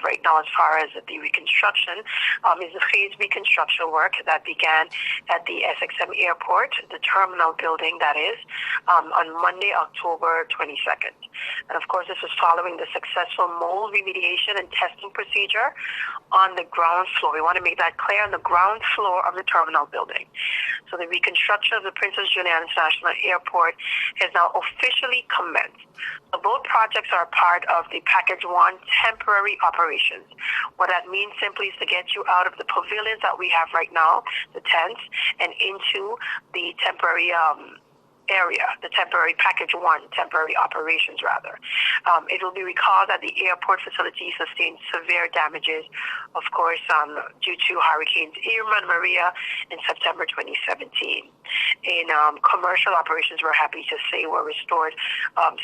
right now as far as the reconstruction is the phase reconstruction work that began at the SXM airport, the terminal building that is, on Monday, October 22nd. And of course, this was following the successful mold remediation and testing procedure on the ground floor. We want to make that clear, on the ground floor of the terminal building. So the reconstruction of the Princess Juliana International Airport has now officially commenced. So both projects are part of the Package 1 temporary operations. What that means simply is to get you out of the pavilions that we have right now, the tents, and into the temporary area, the temporary Package 1, temporary operations rather. It will be recalled that the airport facility sustained severe damages, of course, due to Hurricanes Irma and Maria in September 2017. In commercial operations, we're happy to say, were restored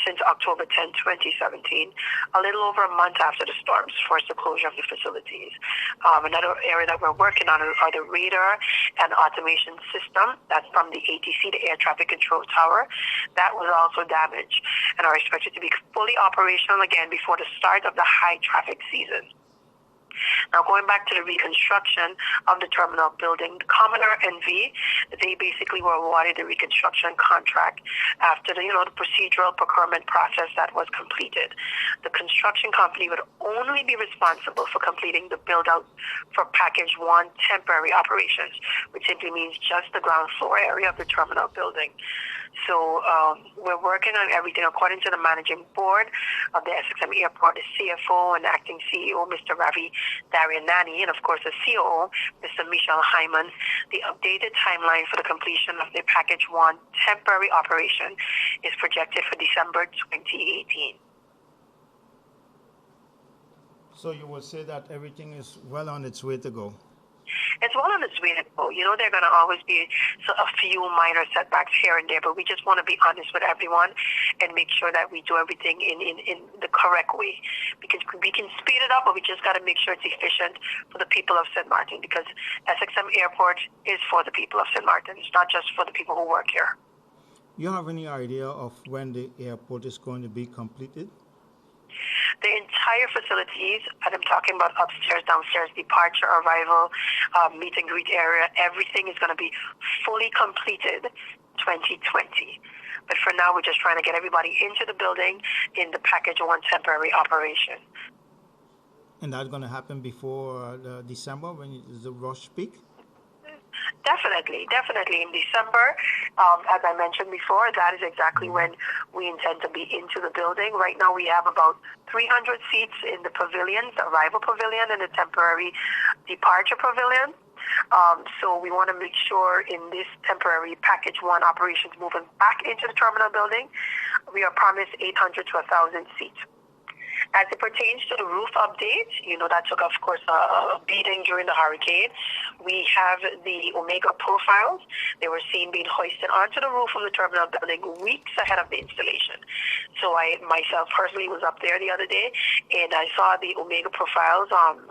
since October 10, 2017, a little over a month after the storms forced the closure of the facilities. Another area that we're working on are the radar and automation system. That's from the ATC, the Air Traffic Control Tower. That was also damaged and are expected to be fully operational again before the start of the high traffic season. Now, going back to the reconstruction of the terminal building, the Commodore NV, they basically were awarded the reconstruction contract after the procedural procurement process that was completed. The construction company would only be responsible for completing the build-out for Package 1 temporary operations, which simply means just the ground floor area of the terminal building. So we're working on everything according to the managing board of the SXM Airport, the CFO and acting CEO, Mr. Ravi Daryanani, and of course the COO, Mr. Michel Hyman. The updated timeline for the completion of the Package 1 temporary operation is projected for December 2018. So you will say that everything is well on its way to go? It's well on its way to go. There are going to always be a few minor setbacks here and there, but we just want to be honest with everyone and make sure that we do everything in the correct way. Because we can speed it up, but we just got to make sure it's efficient for the people of St. Martin, because SXM Airport is for the people of St. Martin. It's not just for the people who work here. You have any idea of when the airport is going to be completed? The entire facilities, and I'm talking about upstairs, downstairs, departure, arrival, meet and greet area, everything is going to be fully completed 2020. But for now, we're just trying to get everybody into the building in the Package 1 temporary operation. And that's going to happen before December, when is the rush peak? Definitely. In December, as I mentioned before, that is exactly when we intend to be into the building. Right now, we have about 300 seats in the pavilions, the arrival pavilion and the temporary departure pavilion. So we want to make sure in this temporary Package 1 operations moving back into the terminal building, we are promised 800 to 1,000 seats. As it pertains to the roof update, that took, of course, a beating during the hurricane. We have the Omega profiles. They were seen being hoisted onto the roof of the terminal building weeks ahead of the installation. So I, myself, personally was up there the other day, and I saw the Omega profiles,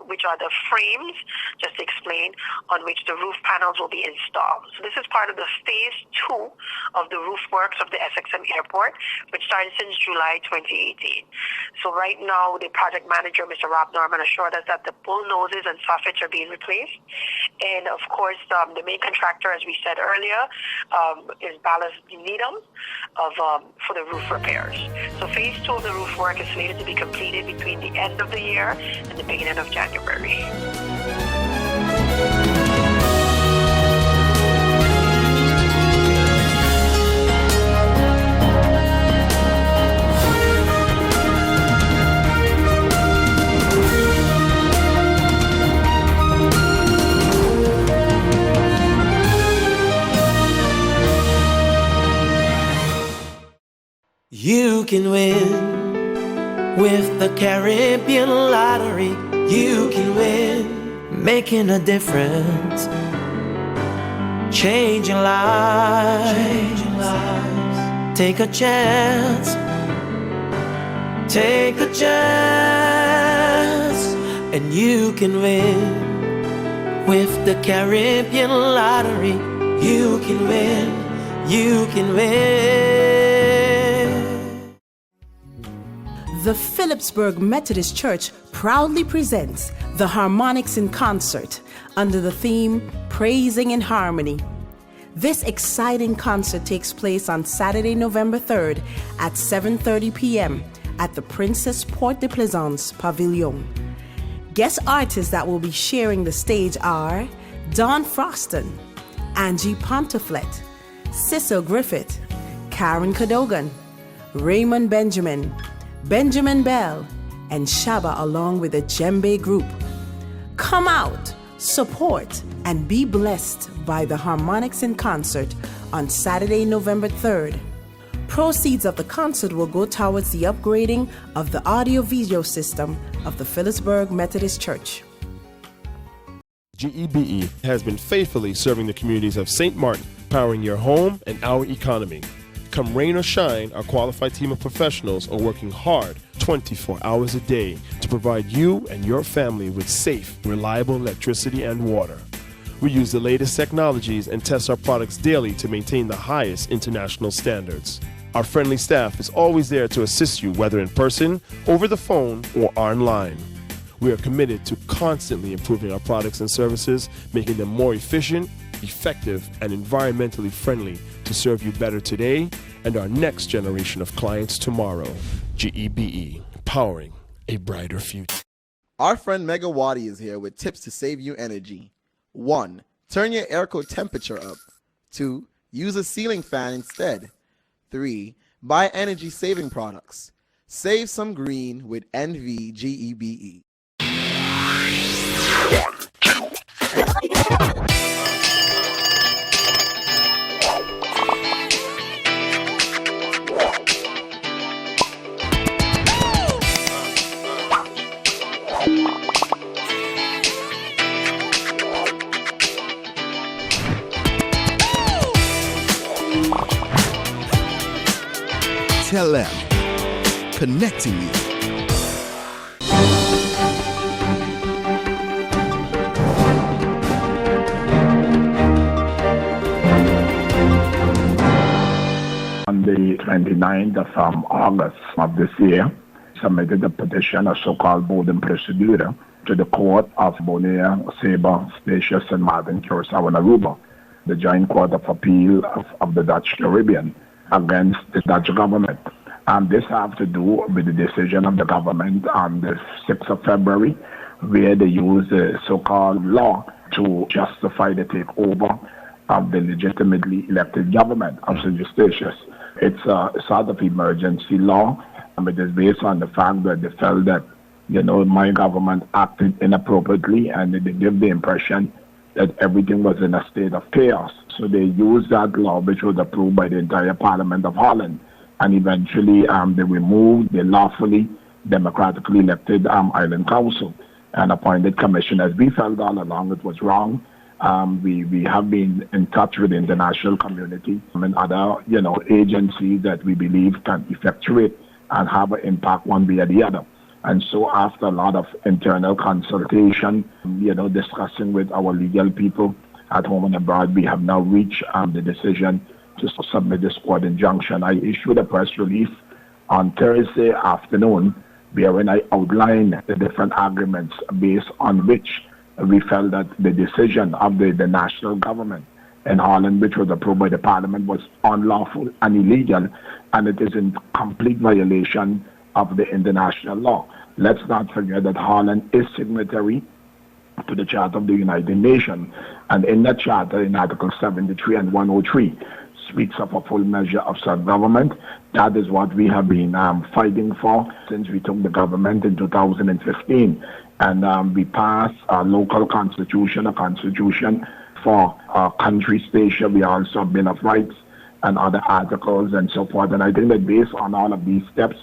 which are the frames, just to explain, on which the roof panels will be installed. So this is part of the phase 2 of the roof works of the SXM Airport, which started since July 2018. So right now, the project manager, Mr. Rob Norman, assured us that the bull noses and soffits are being replaced. And of course, the main contractor, as we said earlier, is Ballas Needham for the roof repairs. So phase 2 of the roof work is slated to be completed between the end of the year and the beginning of January. You can win with the Caribbean Lottery. You can win, making a difference, changing lives. Take a chance, and you can win with the Caribbean Lottery. You can win, you can win. The Phillipsburg Methodist Church proudly presents the Harmonics in Concert under the theme Praising in Harmony. This exciting concert takes place on Saturday, November 3rd at 7:30 p.m. at the Princess Porte de Plaisance Pavilion. Guest artists that will be sharing the stage are Dawn Froston, Angie Ponteflet, Cecil Griffith, Karen Cadogan, Raymond Benjamin, Benjamin Bell, and Shaba along with the Djembe Group. Come out, support, and be blessed by the Harmonics in Concert on Saturday, November 3rd. Proceeds of the concert will go towards the upgrading of the audio-video system of the Phillipsburg Methodist Church. GEBE has been faithfully serving the communities of St. Martin, powering your home and our economy. Come rain or shine, our qualified team of professionals are working hard 24 hours a day to provide you and your family with safe, reliable electricity and water. We use the latest technologies and test our products daily to maintain the highest international standards. Our friendly staff is always there to assist you, whether in person, over the phone, or online. We are committed to constantly improving our products and services, making them more efficient, effective, and environmentally friendly to serve you better today and our next generation of clients tomorrow. GEBE, powering a brighter future. Our friend Megawati is here with tips to save you energy. 1. Turn your airco temperature up. 2. Use a ceiling fan instead. 3. Buy energy-saving products. Save some green with NVGEBE. Tell them, connecting you. On the 29th of August of this year, submitted a petition, a so-called Bowden procedure, to the Court of Bonaire, Saba, Spacious, and Martin, Curacao, and Aruba, the Joint Court of Appeal of the Dutch Caribbean, against the Dutch government. This has to do with the decision of the government on the 6th of February, where they used the so-called law to justify the takeover of the legitimately elected government of St. Eustatius. It's a sort of emergency law, and it is based on the fact that they felt that, my government acted inappropriately, and they give the impression that everything was in a state of chaos. So they used that law, which was approved by the entire Parliament of Holland, and eventually they removed the lawfully, democratically elected Island Council and appointed commissioners. We felt all along it was wrong. We have been in touch with the international community and other, agencies that we believe can effectuate and have an impact one way or the other. And so after a lot of internal consultation, discussing with our legal people at home and abroad, we have now reached the decision to submit this court injunction. I issued a press release on Thursday afternoon wherein I outlined the different arguments based on which we felt that the decision of the national government in Holland, which was approved by the Parliament, was unlawful and illegal, and it is in complete violation of the international law. Let's not forget that Holland is signatory to the Charter of the United Nations, and in that charter, in Article 73 and 103, speaks of a full measure of self-government. That is what we have been fighting for since we took the government in 2015, and we passed a local constitution, a constitution for our country station. We also have Bill of Rights and other articles and so forth, and I think that based on all of these steps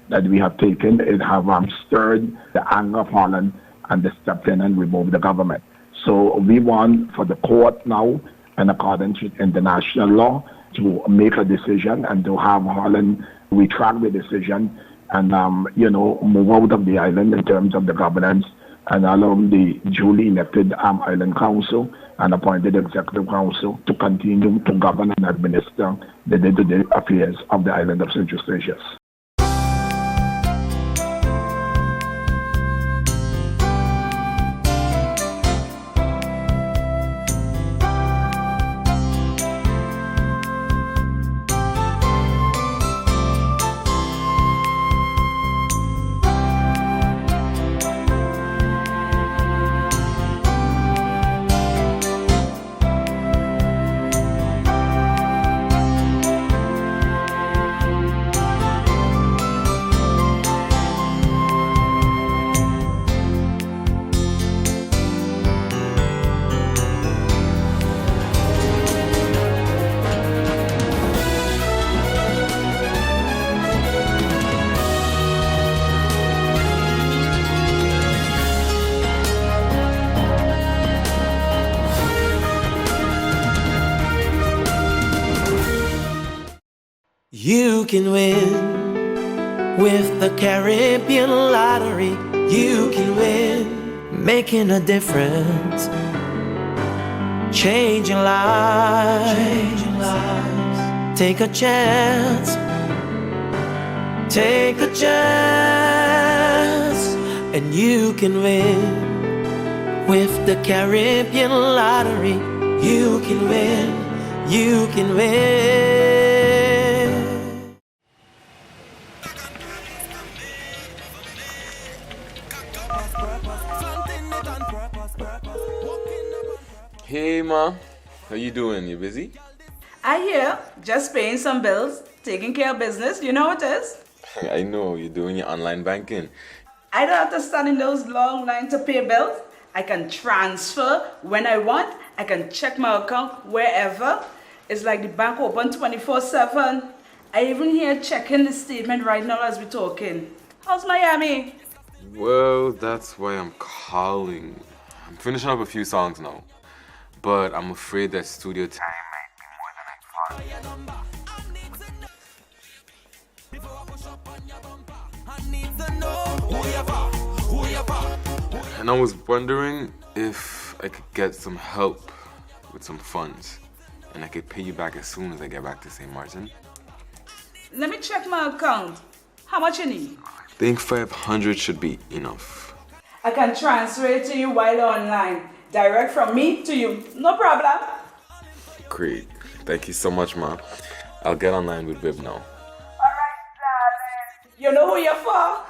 that we have taken, it have stirred the anger of Holland, and they stepped in and removed the government. So we want for the court now, in accordance with international law, to make a decision and to have Holland retract the decision and, move out of the island in terms of the governance and allow the duly elected Island Council and appointed Executive Council to continue to govern and administer the day-to-day affairs of the island of St. Eustatius. You can win with the Caribbean Lottery. You can win, making a difference, changing lives. Take a chance. Take a chance, and you can win with the Caribbean Lottery. You can win. You can win. Hey ma, how you doing? You busy? I hear, just paying some bills, taking care of business, you know what it is? I know, you're doing your online banking. I don't have to stand in those long lines to pay bills. I can transfer when I want. I can check my account wherever. It's like the bank open 24/7. I even here checking the statement right now as we're talking. How's Miami? Well, that's why I'm calling. I'm finishing up a few songs now, but I'm afraid that studio time might be more than I thought. And I was wondering if I could get some help with some funds, and I could pay you back as soon as I get back to St. Martin. Let me check my account. How much you need? I think 500 should be enough. I can transfer it to you while online. Direct from me to you. No problem. Great. Thank you so much, Ma. I'll get online with Wib now. Alright, darling. You know who you're for?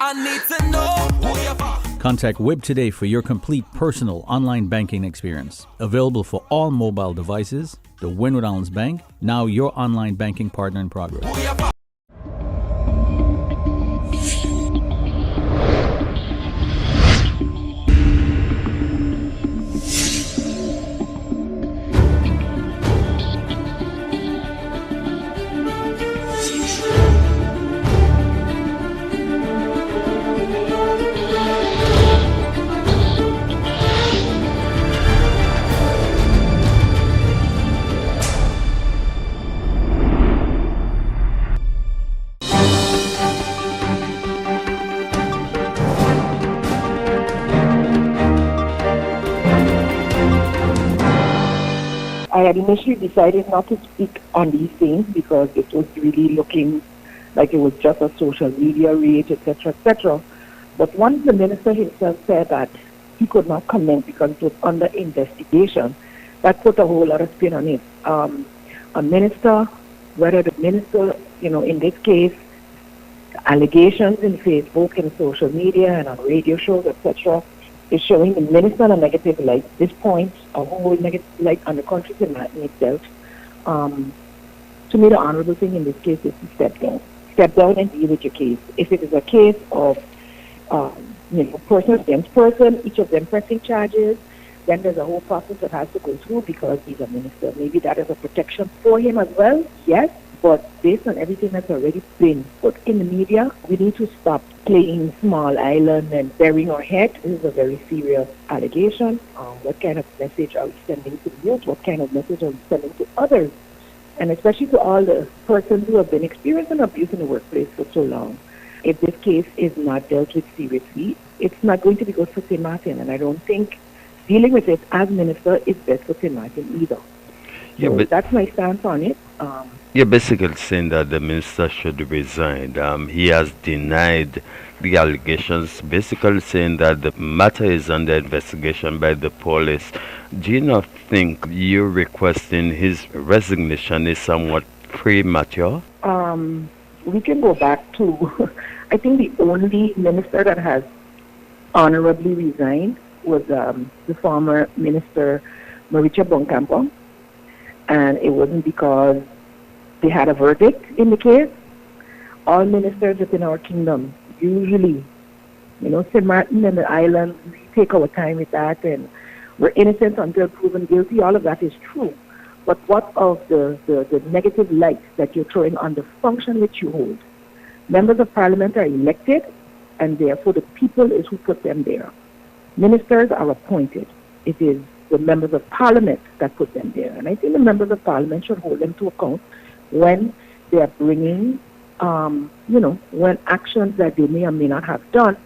I need to know who you're for. Contact Wib today for your complete personal online banking experience. Available for all mobile devices. The Wynwood Islands Bank, now your online banking partner in progress. I had initially decided not to speak on these things because it was really looking like it was just a social media rage, etc., etc. But once the minister himself said that he could not comment because it was under investigation, that put a whole lot of spin on it. A minister, whether the minister, in this case, allegations in Facebook and social media and on radio shows, etc., is showing the minister in a negative light. At this point, a whole negative light on the country in itself. To me, the honorable thing in this case is to step down. Step down and deal with your case. If it is a case of, person against person, each of them pressing charges, then there's a whole process that has to go through because he's a minister. Maybe that is a protection for him as well, yes. But based on everything that's already been put in the media, we need to stop playing small island and burying our head. This is a very serious allegation. What kind of message are we sending to the youth? What kind of message are we sending to others? And especially to all the persons who have been experiencing abuse in the workplace for so long. If this case is not dealt with seriously, it's not going to be good for St. Martin. And I don't think dealing with it as minister is best for St. Martin either. Yeah, so but that's my stance on it. You're basically saying that the minister should resign. He has denied the allegations, basically saying that the matter is under investigation by the police. Do you not think you requesting his resignation is somewhat premature? We can go back to, I think the only minister that has honorably resigned was the former minister, Maricha Boncampo. And it wasn't because they had a verdict in the case. All ministers within our kingdom, usually, St. Martin and the islands, we take our time with that and we're innocent until proven guilty. All of that is true. But what of the negative light that you're throwing on the function which you hold? Members of parliament are elected and therefore the people is who put them there. Ministers are appointed. It is the members of parliament that put them there. And I think the members of parliament should hold them to account when they are bringing, when actions that they may or may not have done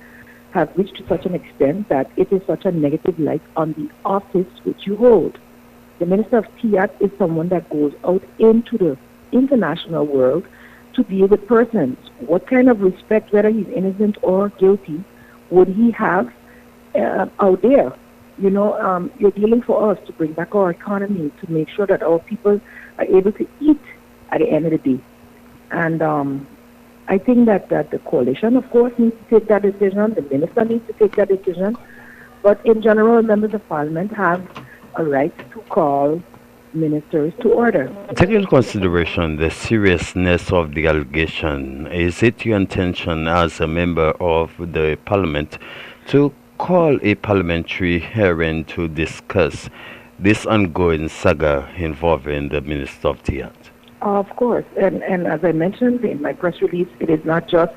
have reached to such an extent that it is such a negative light on the office which you hold. The Minister of TIAT is someone that goes out into the international world to deal with persons. What kind of respect, whether he's innocent or guilty, would he have out there? You're dealing for us to bring back our economy, to make sure that our people are able to eat at the end of the day. And I think that the coalition, of course, needs to take that decision. The minister needs to take that decision. But in general, members of parliament have a right to call ministers to order. Taking into consideration the seriousness of the allegation, is it your intention as a member of the parliament to call a parliamentary hearing to discuss this ongoing saga involving the Minister of TIAT? Of course, and as I mentioned in my press release, it is not just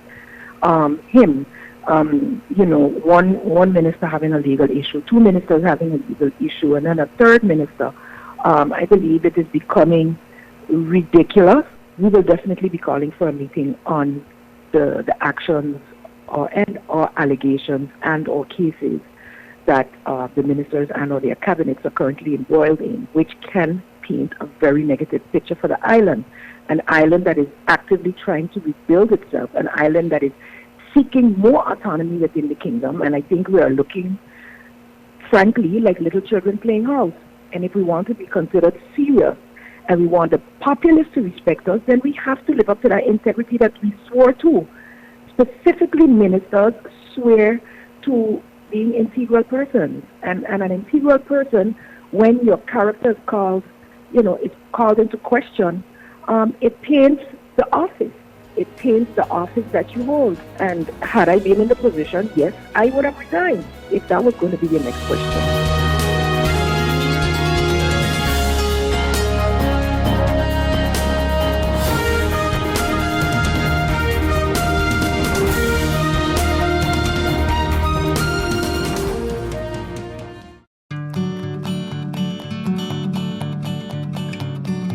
him. One minister having a legal issue, two ministers having a legal issue, and then a third minister. I believe it is becoming ridiculous. We will definitely be calling for a meeting on the actions or allegations and or cases that the ministers and or their cabinets are currently embroiled in, which can paint a very negative picture for the island. An island that is actively trying to rebuild itself, an island that is seeking more autonomy within the kingdom. And I think we are looking, frankly, like little children playing house. And if we want to be considered serious and we want the populace to respect us, then we have to live up to that integrity that we swore to. Specifically, ministers swear to being integral persons. And an integral person, when your character is called, it's called into question, it paints the office. It paints the office that you hold. And had I been in the position, yes, I would have resigned if that was going to be your next question.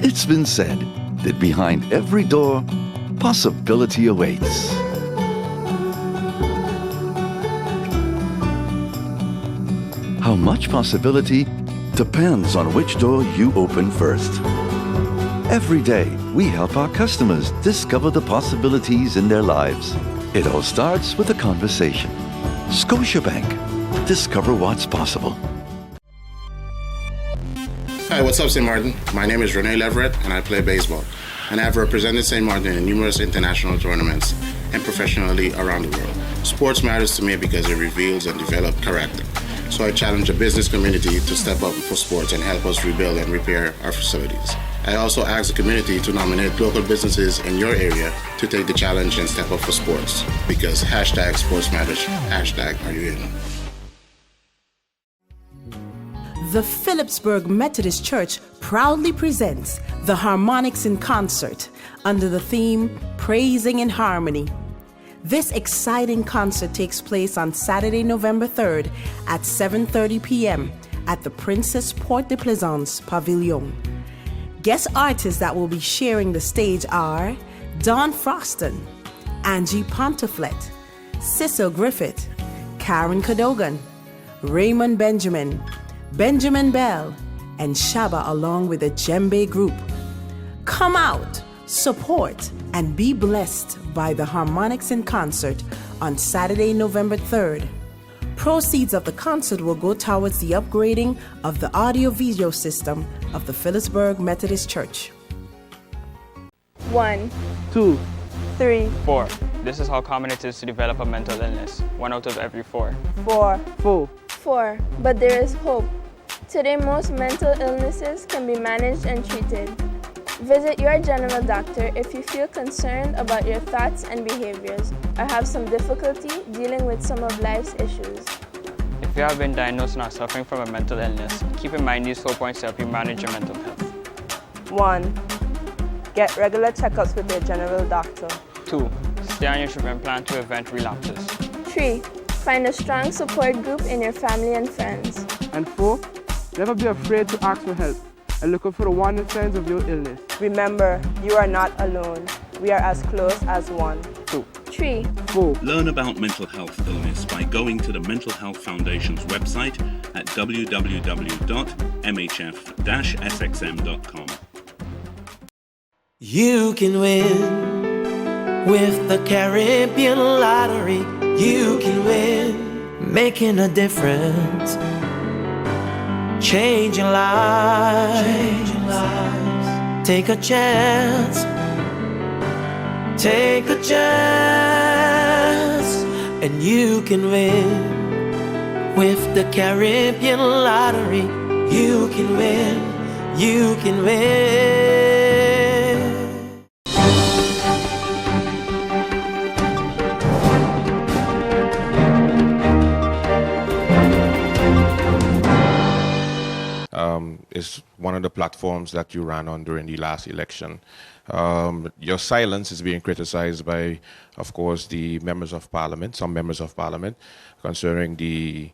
It's been said that behind every door, possibility awaits. How much possibility depends on which door you open first. Every day, we help our customers discover the possibilities in their lives. It all starts with a conversation. Scotiabank. Discover what's possible. Hi, what's up, St. Martin? My name is Rene Leverett, and I play baseball. And I've represented St. Martin in numerous international tournaments and professionally around the world. Sports matters to me because it reveals and develops character. So I challenge the business community to step up for sports and help us rebuild and repair our facilities. I also ask the community to nominate local businesses in your area to take the challenge and step up for sports. Because hashtag sports matters, hashtag are you in? The Phillipsburg Methodist Church proudly presents the Harmonics in Concert under the theme Praising in Harmony. This exciting concert takes place on Saturday, November 3rd at 7:30 p.m. at the Princess Port de Plaisance Pavilion. Guest artists that will be sharing the stage are Dawn Froston, Angie Ponteflet, Cecil Griffith, Karen Cadogan, Raymond Benjamin, Benjamin Bell, and Shaba along with the Djembe Group. Come out, support, and be blessed by the Harmonics in Concert on Saturday, November 3rd. Proceeds of the concert will go towards the upgrading of the audio-video system of the Phillipsburg Methodist Church. 1, 2, 3, 4. This is how common it is to develop a mental illness. 1 out of every 4. 4, 4. 4. But there is hope. Today, most mental illnesses can be managed and treated. Visit your general doctor if you feel concerned about your thoughts and behaviors or have some difficulty dealing with some of life's issues. If you have been diagnosed and are suffering from a mental illness, keep in mind these 4 points to help you manage your mental health. 1. Get regular checkups with your general doctor. 2. Stay on your treatment plan to prevent relapses. 3. Find a strong support group in your family and friends. And 4. Never be afraid to ask for help. and look out for the warning signs of your illness. Remember, you are not alone. We are as close as 1, 2, 3, 4. Learn about mental health illness by going to the Mental Health Foundation's website at www.mhf-sxm.com. You can win with the Caribbean Lottery. You can win, making a difference, changing lives. Take a chance. Take a chance, and you can win with the Caribbean Lottery. You can win. You can win. Is one of the platforms that you ran on during the last election. Your silence is being criticized by, of course, the members of parliament, some members of parliament, concerning the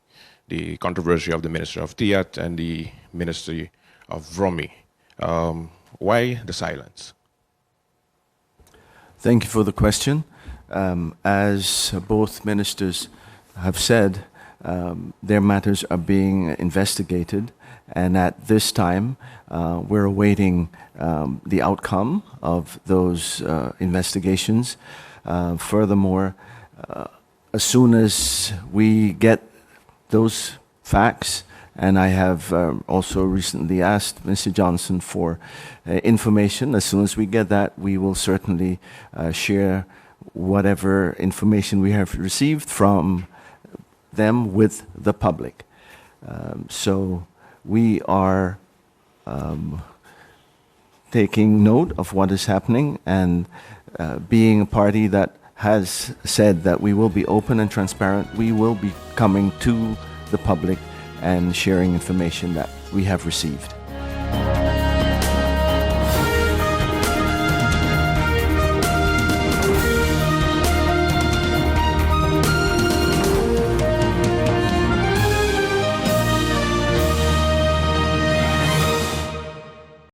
controversy of the Minister of Tiat and the Ministry of Vromi. Why the silence? Thank you for the question. As both ministers have said, their matters are being investigated. And at this time, we're awaiting the outcome of those investigations. Furthermore, as soon as we get those facts, and I have also recently asked Mr. Johnson for information, as soon as we get that, we will certainly share whatever information we have received from them with the public. So we are taking note of what is happening, and being a party that has said that we will be open and transparent, we will be coming to the public and sharing information that we have received.